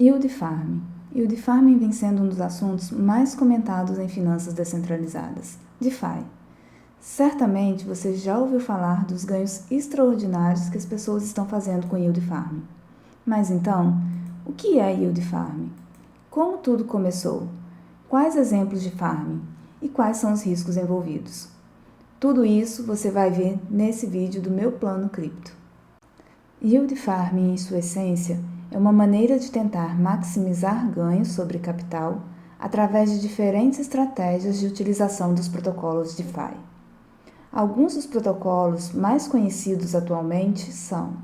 Yield Farming. Yield Farming vem sendo um dos assuntos mais comentados em finanças descentralizadas. DeFi. Certamente você já ouviu falar dos ganhos extraordinários que as pessoas estão fazendo com Yield Farming. Mas então, o que é Yield Farming? Como tudo começou? Quais exemplos de farming? E quais são os riscos envolvidos? Tudo isso você vai ver nesse vídeo do meu plano cripto. Yield Farming, em sua essência, é uma maneira de tentar maximizar ganhos sobre capital através de diferentes estratégias de utilização dos protocolos DeFi. Alguns dos protocolos mais conhecidos atualmente são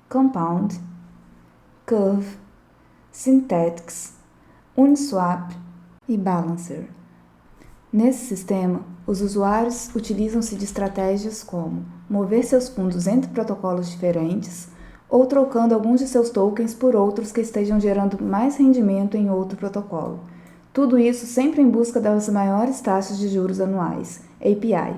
Compound, Curve, Synthetix, Uniswap e Balancer. Nesse sistema, os usuários utilizam-se de estratégias como mover seus fundos entre protocolos diferentes ou trocando alguns de seus tokens por outros que estejam gerando mais rendimento em outro protocolo. Tudo isso sempre em busca das maiores taxas de juros anuais, API.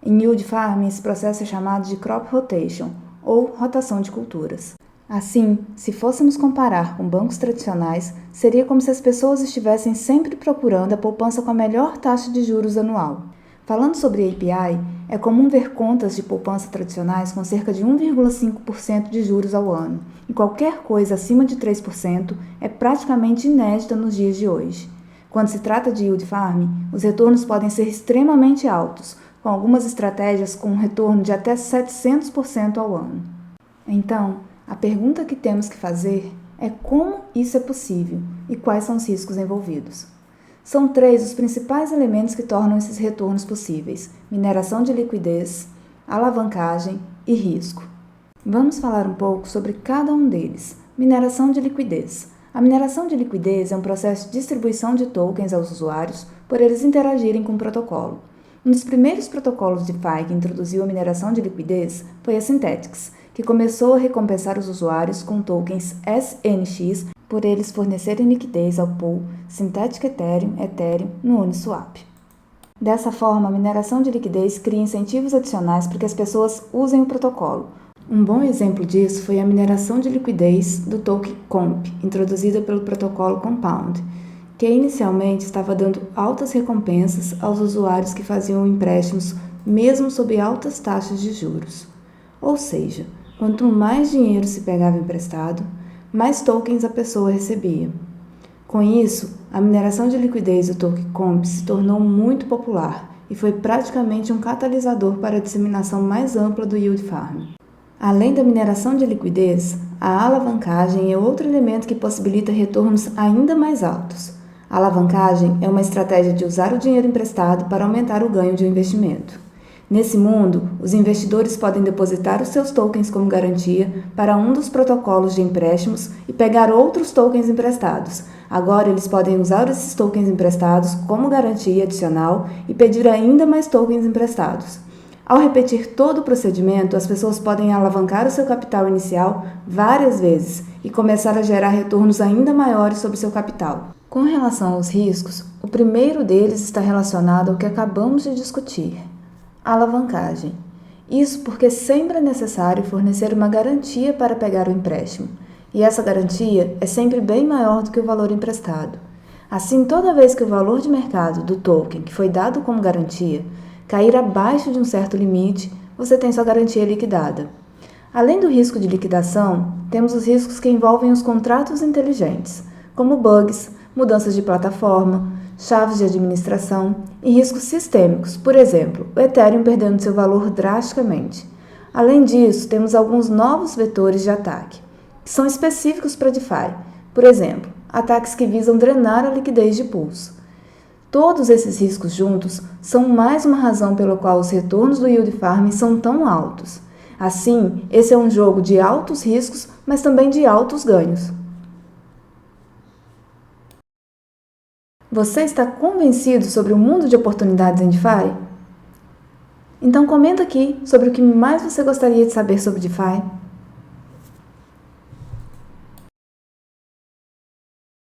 Em Yield Farming, esse processo é chamado de Crop Rotation, ou rotação de culturas. Assim, se fôssemos comparar com bancos tradicionais, seria como se as pessoas estivessem sempre procurando a poupança com a melhor taxa de juros anual. Falando sobre API, é comum ver contas de poupança tradicionais com cerca de 1,5% de juros ao ano, e qualquer coisa acima de 3% é praticamente inédita nos dias de hoje. Quando se trata de Yield Farming, os retornos podem ser extremamente altos, com algumas estratégias com um retorno de até 700% ao ano. Então, a pergunta que temos que fazer é como isso é possível e quais são os riscos envolvidos. São 3 os principais elementos que tornam esses retornos possíveis: mineração de liquidez, alavancagem e risco. Vamos falar um pouco sobre cada um deles. Mineração de liquidez. A mineração de liquidez é um processo de distribuição de tokens aos usuários por eles interagirem com o protocolo. Um dos primeiros protocolos DeFi que introduziu a mineração de liquidez foi a Synthetix, que começou a recompensar os usuários com tokens SNX por eles fornecerem liquidez ao pool Synthetic Ethereum no Uniswap. Dessa forma, a mineração de liquidez cria incentivos adicionais para que as pessoas usem o protocolo. Um bom exemplo disso foi a mineração de liquidez do token COMP, introduzida pelo protocolo Compound, que inicialmente estava dando altas recompensas aos usuários que faziam empréstimos mesmo sob altas taxas de juros. Ou seja, quanto mais dinheiro se pegava emprestado, mais tokens a pessoa recebia. Com isso, a mineração de liquidez do token COMP se tornou muito popular e foi praticamente um catalisador para a disseminação mais ampla do Yield Farming. Além da mineração de liquidez, a alavancagem é outro elemento que possibilita retornos ainda mais altos. A alavancagem é uma estratégia de usar o dinheiro emprestado para aumentar o ganho de um investimento. Nesse mundo, os investidores podem depositar os seus tokens como garantia para um dos protocolos de empréstimos e pegar outros tokens emprestados. Agora, eles podem usar esses tokens emprestados como garantia adicional e pedir ainda mais tokens emprestados. Ao repetir todo o procedimento, as pessoas podem alavancar o seu capital inicial várias vezes e começar a gerar retornos ainda maiores sobre seu capital. Com relação aos riscos, o primeiro deles está relacionado ao que acabamos de discutir: alavancagem. Isso porque sempre é necessário fornecer uma garantia para pegar o empréstimo, e essa garantia é sempre bem maior do que o valor emprestado. Assim, toda vez que o valor de mercado do token que foi dado como garantia cair abaixo de um certo limite, você tem sua garantia liquidada. Além do risco de liquidação, temos os riscos que envolvem os contratos inteligentes, como bugs, mudanças de plataforma, chaves de administração e riscos sistêmicos, por exemplo, o Ethereum perdendo seu valor drasticamente. Além disso, temos alguns novos vetores de ataque, que são específicos para DeFi, por exemplo, ataques que visam drenar a liquidez de pools. Todos esses riscos juntos são mais uma razão pela qual os retornos do Yield Farming são tão altos. Assim, esse é um jogo de altos riscos, mas também de altos ganhos. Você está convencido sobre o mundo de oportunidades em DeFi? Então comenta aqui sobre o que mais você gostaria de saber sobre DeFi.